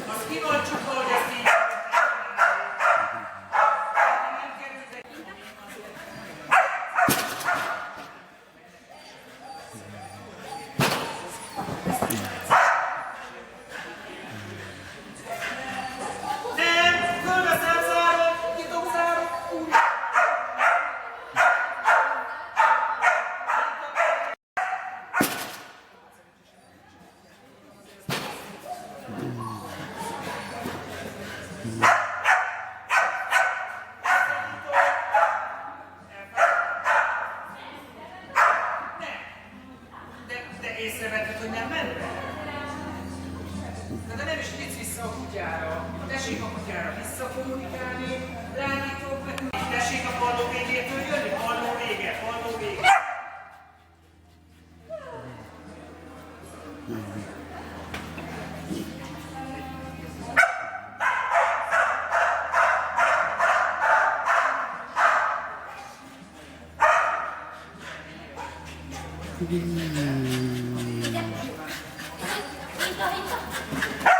Azt kioltsuk, hogy ezt így... Nem! Fölveszem, zárok! Nyitom, zárok! Úr! De észrevetted, hogy nem ment be? De nem is vicc vissza a kutyára. Tessék a kutyára visszakommunikálni, rányítok meg. Tessék a palló végétől jönni, palló vége, palló vége. Hinta, hinta.